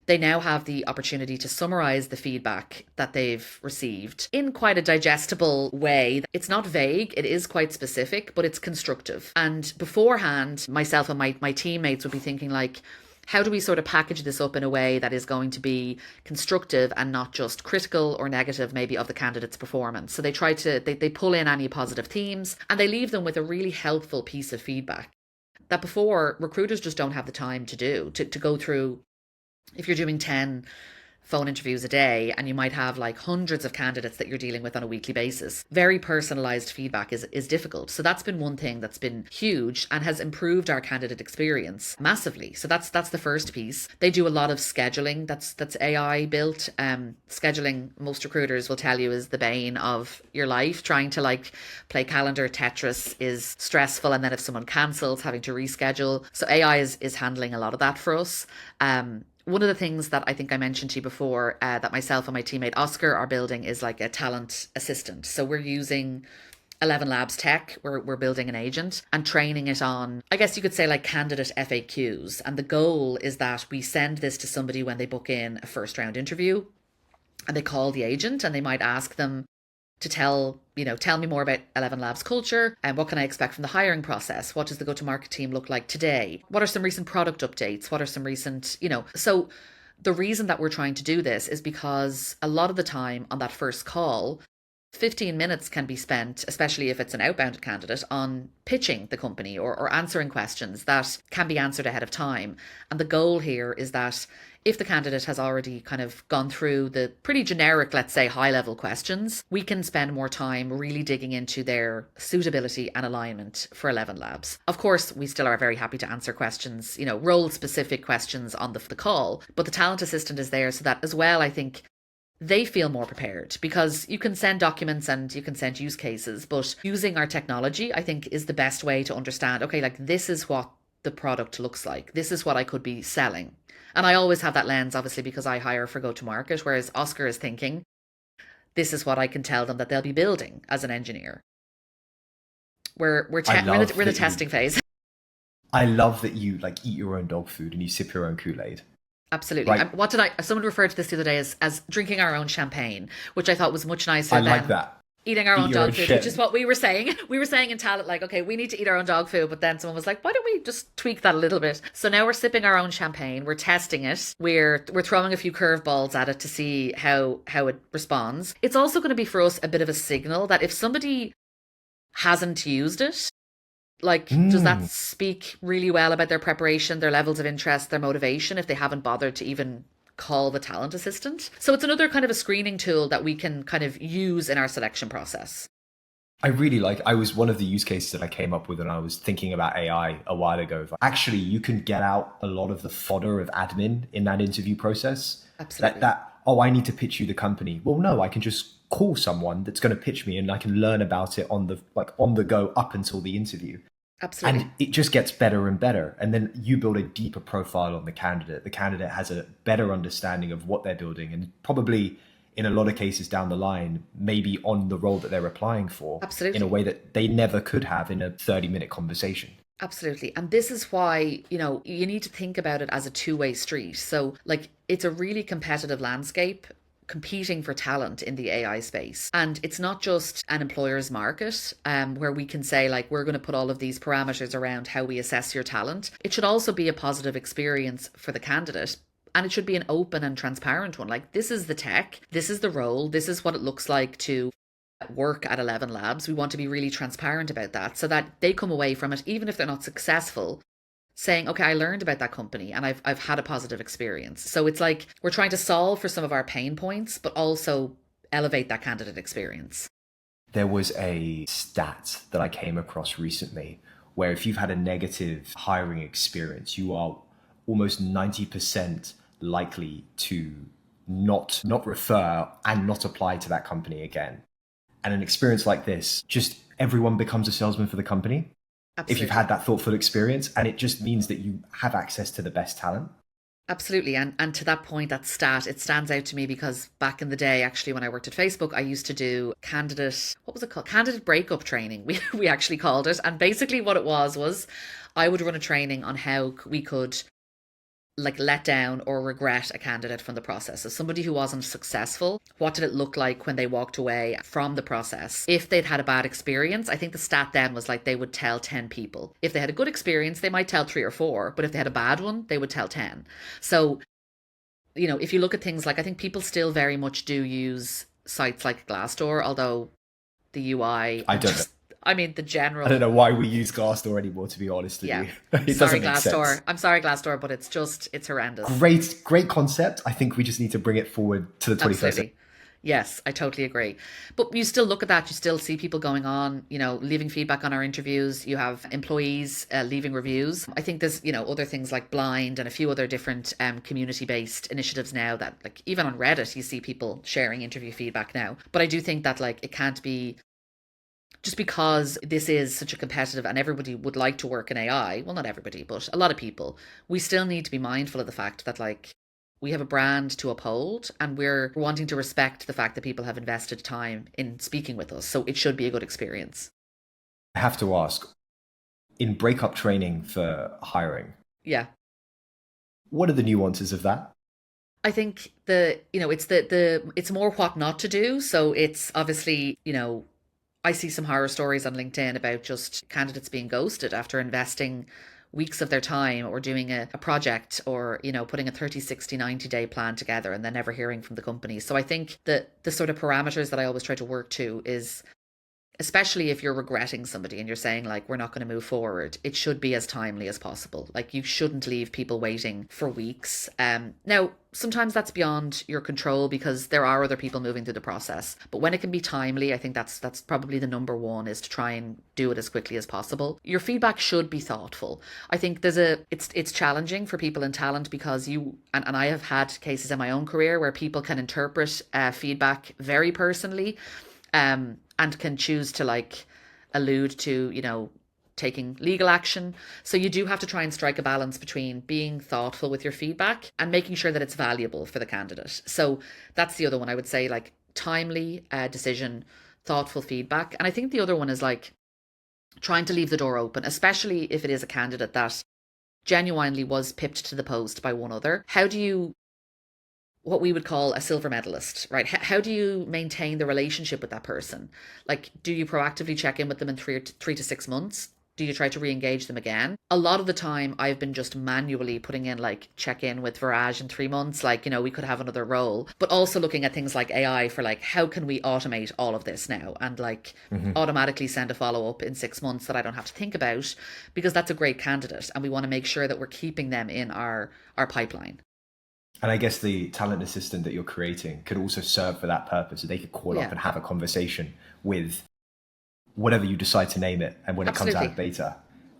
They now have the opportunity to summarize the feedback that they've received in quite a digestible way. It's not vague, it is quite specific, but it's constructive. And beforehand, myself and my teammates would be thinking, like, how do we sort of package this up in a way that is going to be constructive and not just critical or negative, maybe, of the candidate's performance? So they pull in any positive themes and they leave them with a really helpful piece of feedback that before recruiters just don't have the time to do, to go through. If you're doing 10 phone interviews a day and you might have like hundreds of candidates that you're dealing with on a weekly basis, very personalized feedback is difficult. So that's been one thing that's been huge and has improved our candidate experience massively. So that's the first piece. They do a lot of scheduling that's AI built. Scheduling, most recruiters will tell you, is the bane of your life. Trying to, like, play calendar Tetris is stressful, and then if someone cancels, having to reschedule. So AI is handling a lot of that for us. One of the things that I think I mentioned to you before, that myself and my teammate Oscar are building, is like a talent assistant. So we're using ElevenLabs tech. We're building an agent and training it on, I guess you could say, like, candidate FAQs. And the goal is that we send this to somebody when they book in a first round interview, and they call the agent and they might ask them to tell me more about ElevenLabs culture, and what can I expect from the hiring process? What does the go-to-market team look like today? What are some recent product updates? What are some recent, so the reason that we're trying to do this is because a lot of the time on that first call, 15 minutes can be spent, especially if it's an outbound candidate, on pitching the company or answering questions that can be answered ahead of time. And the goal here is that if the candidate has already kind of gone through the pretty generic, let's say, high level questions, we can spend more time really digging into their suitability and alignment for ElevenLabs. Of course, we still are very happy to answer questions, role specific questions on the call, but the talent assistant is there so that as well, I think, they feel more prepared, because you can send documents and you can send use cases, but using our technology, I think, is the best way to understand, okay, like, this is what the product looks like. This is what I could be selling. And I always have that lens, obviously, because I hire for go-to-market, whereas Oscar is thinking, this is what I can tell them that they'll be building as an engineer. We're in the testing phase. I love that you, like, eat your own dog food and you sip your own Kool-Aid. Absolutely. right? What did I? Someone referred to this the other day as drinking our own champagne, which I thought was much nicer I than like that. eating our Eat own your own dog food, which is shit. what we were saying. We were saying in talent, like, okay, we need to eat our own dog food, but then someone was like, why don't we just tweak that a little bit? So now we're sipping our own champagne, we're testing it, we're throwing a few curveballs at it to see how it responds. It's also going to be for us a bit of a signal that if somebody hasn't used it, like, does that Mm. speak really well about their preparation, their levels of interest, their motivation, if they haven't bothered to even call the talent assistant? So it's another kind of a screening tool that we can kind of use in our selection process. I was one of the use cases that I came up with when I was thinking about AI a while ago. Actually, you can get out a lot of the fodder of admin in that interview process. Absolutely. Oh, I need to pitch you the company. Well, no, I can just call someone that's going to pitch me and I can learn about it on the go up until the interview. Absolutely. And it just gets better and better. And then you build a deeper profile on the candidate. The candidate has a better understanding of what they're building and probably in a lot of cases down the line, maybe on the role that they're applying for Absolutely. in a way that they never could have in a 30-minute conversation. Absolutely. And this is why, you need to think about it as a two-way street. So, like, it's a really competitive landscape competing for talent in the AI space. And it's not just an employer's market where we can say, like, we're going to put all of these parameters around how we assess your talent. It should also be a positive experience for the candidate. And it should be an open and transparent one. Like, this is the tech, this is the role, this is what it looks like to work at ElevenLabs. We want to be really transparent about that so that they come away from it, even if they're not successful, saying, okay, I learned about that company and I've had a positive experience. So it's like we're trying to solve for some of our pain points, but also elevate that candidate experience. There was a stat that I came across recently where if you've had a negative hiring experience, you are almost 90% likely to not refer and not apply to that company again. And an experience like this, just everyone becomes a salesman for the company. Absolutely. If you've had that thoughtful experience, and it just means that you have access to the best talent. Absolutely. And to that point, that stat, it stands out to me because back in the day, actually, when I worked at Facebook, I used to do what was it called? Candidate breakup training. We actually called it. And basically what it was I would run a training on how we could like let down or regret a candidate from the process. So somebody who wasn't successful, what did it look like when they walked away from the process? If they'd had a bad experience, I think the stat then was like they would tell 10 people. If they had a good experience, they might tell 3 or 4, but if they had a bad one, they would tell 10. So, if you look at things like, I think people still very much do use sites like Glassdoor, although the UI, I don't know. The general. I don't know why we use Glassdoor anymore, to be honest with you. It Sorry, doesn't make Glassdoor. sense. I'm sorry, Glassdoor, but it's horrendous. Great concept. I think we just need to bring it forward to the 21st century. Absolutely. Yes, I totally agree. But you still look at that, you still see people going on, leaving feedback on our interviews. You have employees leaving reviews. I think there's, other things like Blind and a few other different community-based initiatives now that, like, even on Reddit, you see people sharing interview feedback now. But I do think that, like, it can't be just because this is such a competitive and everybody would like to work in AI. Well, not everybody, but a lot of people. We still need to be mindful of the fact that, like, we have a brand to uphold and we're wanting to respect the fact that people have invested time in speaking with us. So it should be a good experience. I have to ask, in breakup training for hiring, Yeah. what are the nuances of that? I think it's more what not to do. So it's obviously, I see some horror stories on LinkedIn about just candidates being ghosted after investing weeks of their time or doing a project or, putting a 30, 60, 90-day plan together and then never hearing from the company. So I think that the sort of parameters that I always try to work to is, especially if you're regretting somebody and you're saying, like, we're not going to move forward, it should be as timely as possible. Like, you shouldn't leave people waiting for weeks. Now, sometimes that's beyond your control because there are other people moving through the process. But when it can be timely, I think that's probably the number one, is to try and do it as quickly as possible. Your feedback should be thoughtful. I think it's challenging for people in talent because and I have had cases in my own career where people can interpret feedback very personally. And can choose to, like, allude to, taking legal action. So you do have to try and strike a balance between being thoughtful with your feedback and making sure that it's valuable for the candidate. So that's the other one I would say, like, timely decision, thoughtful feedback. And I think the other one is, like, trying to leave the door open, especially if it is a candidate that genuinely was pipped to the post by one other. How do you, what we would call a silver medalist, right? How do you maintain the relationship with that person? Like, do you proactively check in with them in 3 to 6 months? Do you try to re-engage them again? A lot of the time I've been just manually putting in like check in with Viraj in 3 months, like, we could have another role, but also looking at things like AI for like, how can we automate all of this now and like automatically send a follow-up in 6 months that I don't have to think about, because that's a great candidate and we want to make sure that we're keeping them in our pipeline. And I guess the talent assistant that you're creating could also serve for that purpose. So they could call up and have a conversation with whatever you decide to name it, and when it comes out of beta.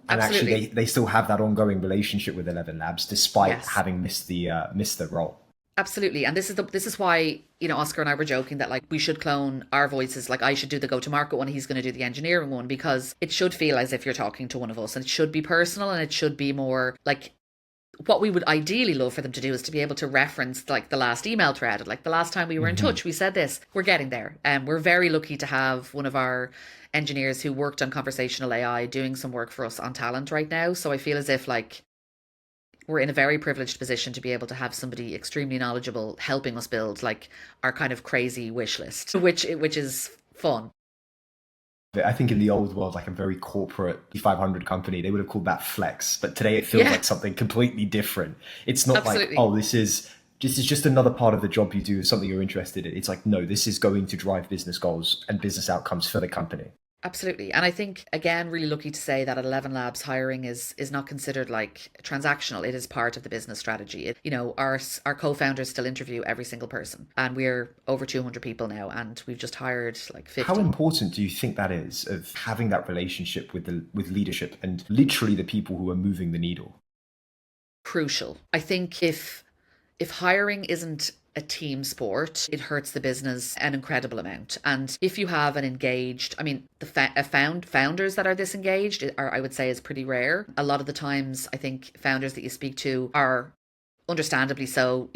And actually they still have that ongoing relationship with ElevenLabs despite having missed the role. Absolutely. And this is why, Oscar and I were joking that like we should clone our voices. Like I should do the go-to-market one, he's going to do the engineering one, because it should feel as if you're talking to one of us, and it should be personal, and it should be more like, what we would ideally love for them to do is to be able to reference like the last email thread, like the last time we were in touch, we said this. We're getting there. And we're very lucky to have one of our engineers who worked on conversational AI doing some work for us on talent right now. So I feel as if like we're in a very privileged position to be able to have somebody extremely knowledgeable helping us build like our kind of crazy wish list, which is fun. I think in the old world, like a very corporate 500 company, they would have called that flex. But today it feels like something completely different. It's not like, oh, this is just another part of the job you do, something you're interested in. It's like, no, this is going to drive business goals and business outcomes for the company. Absolutely. And I think, again, really lucky to say that at ElevenLabs, hiring is not considered like transactional. It is part of the business strategy. Our co-founders still interview every single person, and we're over 200 people now, and we've just hired like 50. How important do you think that is, of having that relationship with leadership and literally the people who are moving the needle? Crucial. I think if hiring isn't a team sport, it hurts the business an incredible amount. And if you have an engaged, the founders that are this engaged I would say is pretty rare. A lot of the times I think founders that you speak to are understandably so,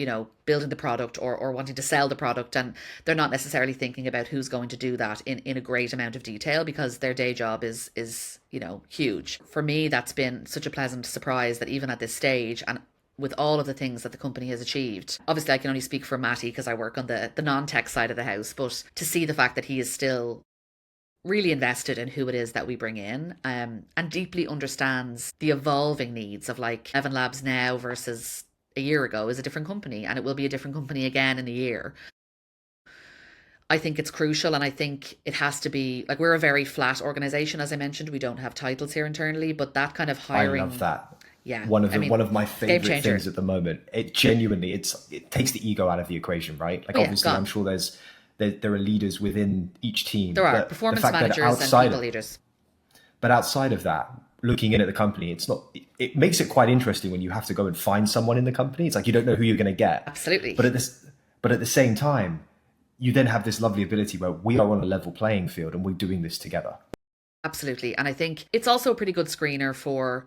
building the product or wanting to sell the product, and they're not necessarily thinking about who's going to do that in a great amount of detail, because their day job is huge. For me, that's been such a pleasant surprise that even at this stage, and with all of the things that the company has achieved. Obviously, I can only speak for Matty because I work on the non-tech side of the house, but to see the fact that he is still really invested in who it is that we bring in, and deeply understands the evolving needs of like ElevenLabs now versus a year ago is a different company, and it will be a different company again in a year. I think it's crucial, and I think it has to be, like, we're a very flat organization, as I mentioned. We don't have titles here internally, but that kind of hiring... I love that. Yeah. One of my favorite things at the moment. It genuinely, it takes the ego out of the equation, right? Like, obviously, I'm sure there are leaders within each team. There are performance managers and people leaders. But outside of that, looking in at the company, it makes it quite interesting when you have to go and find someone in the company. It's like you don't know who you're going to get. Absolutely. But at the same time, you then have this lovely ability where we are on a level playing field and we're doing this together. Absolutely. And I think it's also a pretty good screener for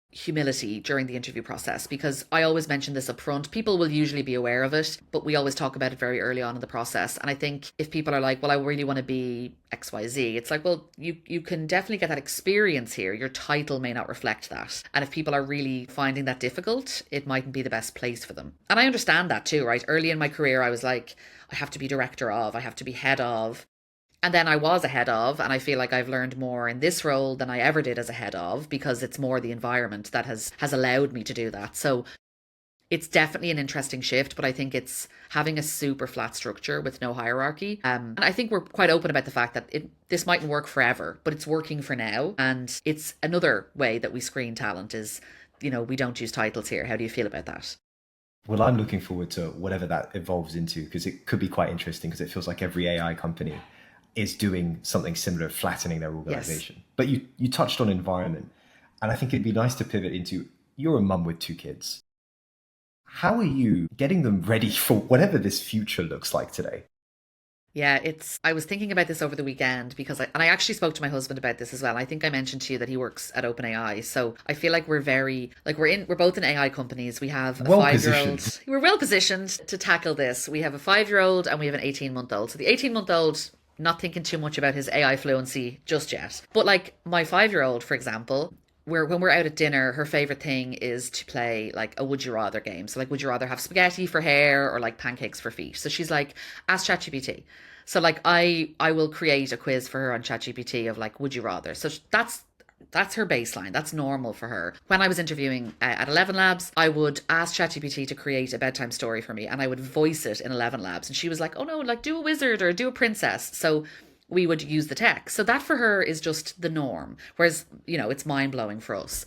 humility during the interview process, because I always mention this up front. People will usually be aware of it, but we always talk about it very early on in the process. And I think if people are like, well, I really want to be XYZ, it's like, well, you can definitely get that experience here. Your title may not reflect that. And if people are really finding that difficult, it mightn't be the best place for them. And I understand that too, right? Early in my career, I was like, I have to be director of, I have to be head of. And then I was a head of, and I feel like I've learned more in this role than I ever did as a head of, because it's more the environment that has allowed me to do that. So it's definitely an interesting shift, but I think it's having a super flat structure with no hierarchy. And I think we're quite open about the fact that this mightn't work forever, but it's working for now. And it's another way that we screen talent is, we don't use titles here. How do you feel about that? Well, I'm looking forward to whatever that evolves into, because it could be quite interesting, because it feels like every AI company is doing something similar, flattening their organization. Yes. But you touched on environment, and I think it'd be nice to pivot into, you're a mum with 2 kids. How are you getting them ready for whatever this future looks like today? Yeah, I was thinking about this over the weekend, because I actually spoke to my husband about this as well. I think I mentioned to you that he works at OpenAI. So I feel like we're both in AI companies. We have a 5-year-old. We're well positioned to tackle this. We have a 5-year-old and we have an 18-month-old. So the 18-month-old, not thinking too much about his AI fluency just yet. But like my 5-year-old, for example, when we're out at dinner, her favorite thing is to play like a would you rather game. So like, would you rather have spaghetti for hair or like pancakes for feet? So she's like, ask ChatGPT. So like, I will create a quiz for her on ChatGPT of like, would you rather? So that's her baseline. That's normal for her. When I was interviewing at ElevenLabs, I would ask ChatGPT to create a bedtime story for me, and I would voice it in ElevenLabs. And she was like, "Oh no, like do a wizard or do a princess." So we would use the text. So that for her is just the norm. Whereas, it's mind blowing for us.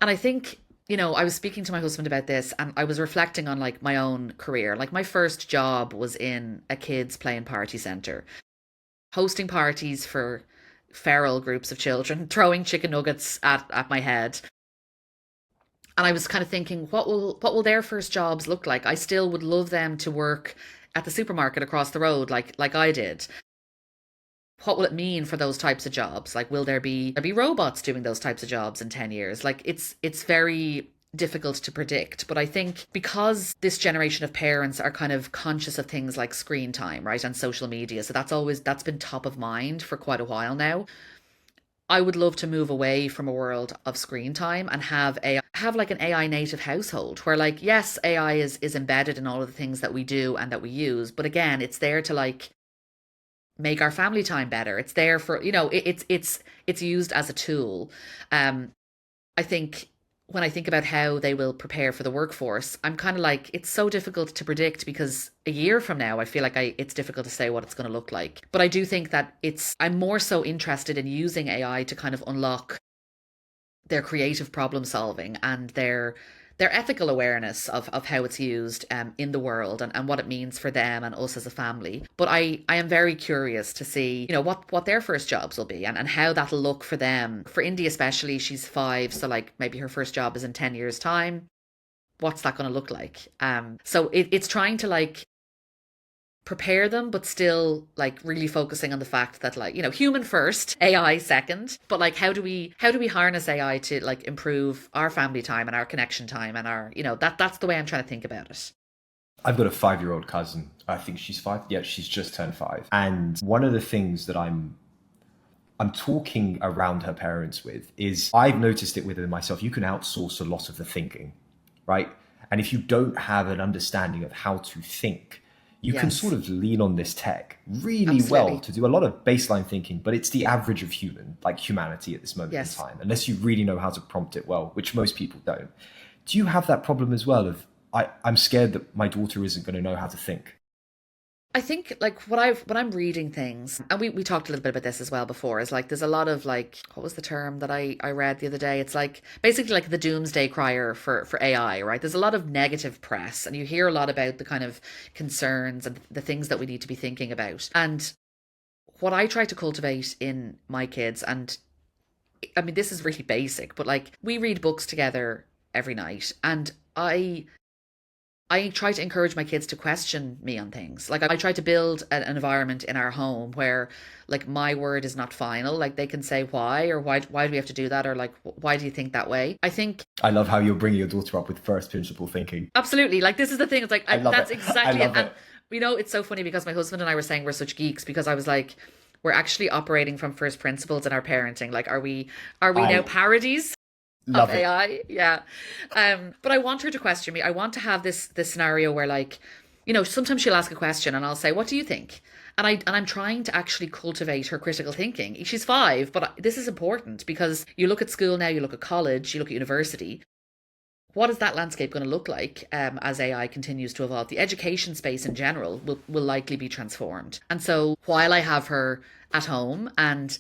And I think, I was speaking to my husband about this, and I was reflecting on like my own career. Like my first job was in a kids playing party center, hosting parties for feral groups of children, throwing chicken nuggets at my head. And I was kind of thinking, what will their first jobs look like? I still would love them to work at the supermarket across the road like I did. What will it mean for those types of jobs? Like, will there be robots doing those types of jobs in 10 years? Like, it's very difficult to predict. But I think because this generation of parents are kind of conscious of things like screen time, right, and social media, so that's been top of mind for quite a while now. I would love to move away from a world of screen time and have like an AI native household where like, yes, AI is embedded in all of the things that we do and that we use, but again, it's there to like make our family time better. It's there for, it's used as a tool. I think when I think about how they will prepare for the workforce, I'm kind of like, it's so difficult to predict because a year from now, I feel like it's difficult to say what it's going to look like. But I do think that I'm more so interested in using AI to kind of unlock their creative problem solving and their ethical awareness of how it's used in the world and what it means for them and us as a family. But I am very curious to see, what their first jobs will be and how that'll look for them. For Indy especially, she's 5, so like maybe her first job is in 10 years' time. What's that going to look like? So it's trying to like prepare them, but still like really focusing on the fact that like, human first, AI second, but like how do we harness AI to like improve our family time and our connection time and our, that's the way I'm trying to think about it. I've got a 5-year-old cousin. I think she's 5. Yeah, she's just turned 5. And one of the things that I'm talking around her parents with is I've noticed it within myself. You can outsource a lot of the thinking, right? And if you don't have an understanding of how to think, you can Yes. sort of lean on this tech really Absolutely. well to do a lot of baseline thinking, but it's the average of humanity at this moment in Yes. time, unless you really know how to prompt it well, which most people don't. Do you have that problem as well of I'm scared that my daughter isn't going to know how to think? I think like when I'm reading things, and we talked a little bit about this as well before, is like there's a lot of like, what was the term that I read the other day? It's like basically like the doomsday crier for AI, right? There's a lot of negative press, and you hear a lot about the kind of concerns and the things that we need to be thinking about. And what I try to cultivate in my kids, and I mean this is really basic, but like we read books together every night, and I try to encourage my kids to question me on things. Like I try to build an environment in our home where like my word is not final. Like they can say why or why do we have to do that or like why do you think that way? I think I love how you're bringing your daughter up with first principle thinking. absolutely. Like this is the thing. It's like I love that's it. exactly I it. love And it. it's so funny because my husband and I were saying we're such geeks because I was like, we're actually operating from first principles in our parenting. Like, are we now I parodies of love it. AI? Yeah. But I want her to question me. I want to have this scenario where like, sometimes she'll ask a question and I'll say, "What do you think?" And I'm trying to actually cultivate her critical thinking. She's 5, but this is important because you look at school now, you look at college, you look at university. What is that landscape going to look like as AI continues to evolve? The education space in general will likely be transformed. And so while I have her at home and,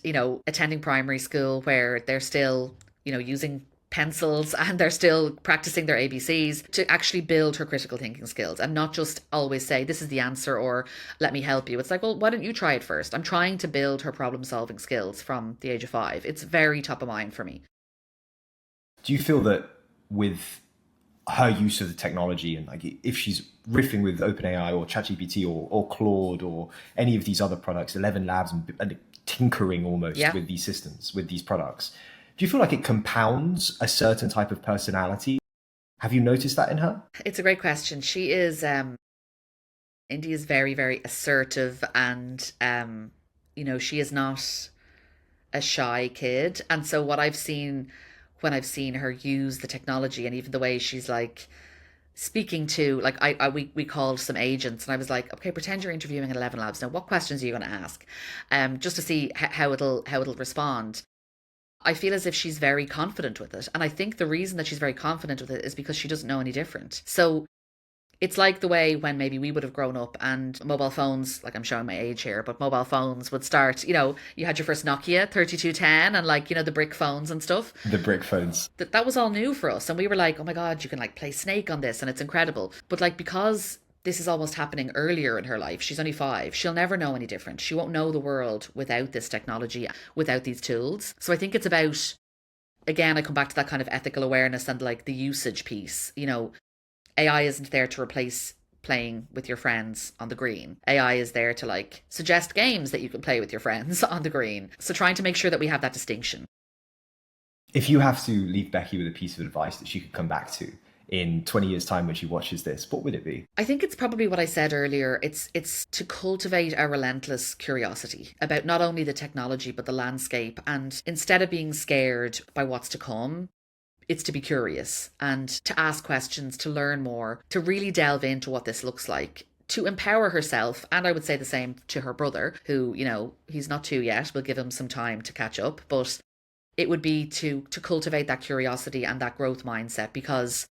attending primary school where they're still, using pencils and they're still practicing their ABCs to actually build her critical thinking skills and not just always say, this is the answer or let me help you. It's like, well, why don't you try it first? I'm trying to build her problem solving skills from the age of 5. It's very top of mind for me. Do you feel that with her use of the technology and like if she's riffing with OpenAI or ChatGPT or Claude or any of these other products, ElevenLabs and tinkering almost Yeah. with these systems, with these products, do you feel like it compounds a certain type of personality? Have you noticed that in her? It's a great question. She is Indy is very, very assertive and she is not a shy kid. And so what I've seen when I've seen her use the technology, and even the way she's like speaking to, like, we called some agents and I was like, okay, pretend you're interviewing at ElevenLabs. Now, what questions are you going to ask? Just to see how it'll respond. I feel as if she's very confident with it. And I think the reason that she's very confident with it is because she doesn't know any different. So it's like the way when maybe we would have grown up and mobile phones, like I'm showing my age here, but mobile phones would start, you had your first Nokia 3210 and like, the brick phones and stuff. The brick phones. That was all new for us. And we were like, oh my God, you can like play Snake on this and it's incredible. But like, because this is almost happening earlier in her life, she's only 5, she'll never know any different. She won't know the world without this technology, without these tools. So I think it's about, again, I come back to that kind of ethical awareness and like the usage piece. AI isn't there to replace playing with your friends on the green. AI is there to like suggest games that you can play with your friends on the green. So trying to make sure that we have that distinction. If you have to leave Becky with a piece of advice that she could come back to in 20 years' time when she watches this, what would it be? I think it's probably what I said earlier. It's to cultivate a relentless curiosity about not only the technology, but the landscape. And instead of being scared by what's to come, it's to be curious and to ask questions, to learn more, to really delve into what this looks like, to empower herself. And I would say the same to her brother, who, he's not 2 yet. We'll give him some time to catch up. But it would be to cultivate that curiosity and that growth mindset, because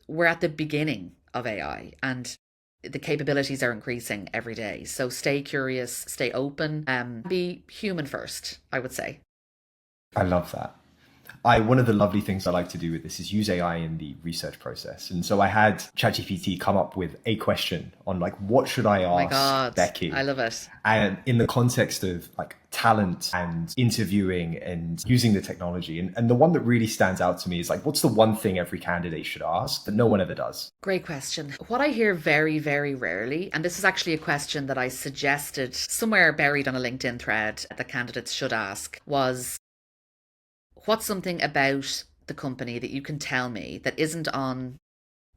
we're at the beginning of AI and the capabilities are increasing every day. So stay curious, stay open, be human first, I would say. I love that. One of the lovely things I like to do with this is use AI in the research process. And so I had ChatGPT come up with a question on like, what should I ask my God, Becky? I love it. And in the context of like talent and interviewing and using the technology. And the one that really stands out to me is like, what's the one thing every candidate should ask that no one ever does? Great question. What I hear very, very rarely, and this is actually a question that I suggested somewhere buried on a LinkedIn thread that candidates should ask, was, what's something about the company that you can tell me that isn't on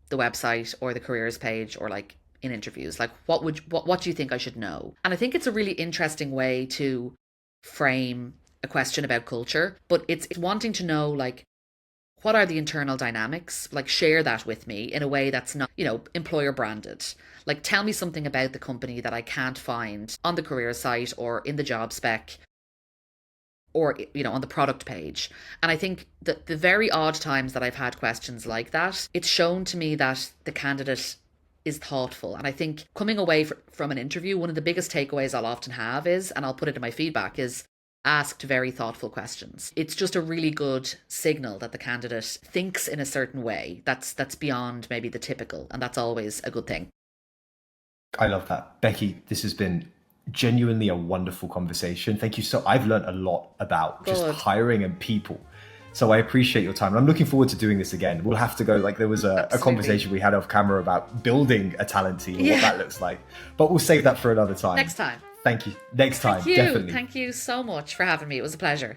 the website or the careers page or like in interviews? Like, what do you think I should know? And I think it's a really interesting way to frame a question about culture, but it's wanting to know, like, what are the internal dynamics? Like, share that with me in a way that's not, employer branded. Like, tell me something about the company that I can't find on the career site or in the job spec, or, on the product page. And I think that the very odd times that I've had questions like that, it's shown to me that the candidate is thoughtful. And I think coming away from an interview, one of the biggest takeaways I'll often have is, and I'll put it in my feedback, is asked very thoughtful questions. It's just a really good signal that the candidate thinks in a certain way that's beyond maybe the typical, and that's always a good thing. I love that. Becky, this has been genuinely a wonderful conversation. Thank you. I've learned a lot about just hiring and people. So I appreciate your time. And I'm looking forward to doing this again. We'll have to go, like there was a conversation we had off camera about building a talent team and what that looks like. But we'll save that for another time. Next time. Thank you. Next time, Thank you. definitely. Thank you so much for having me. It was a pleasure.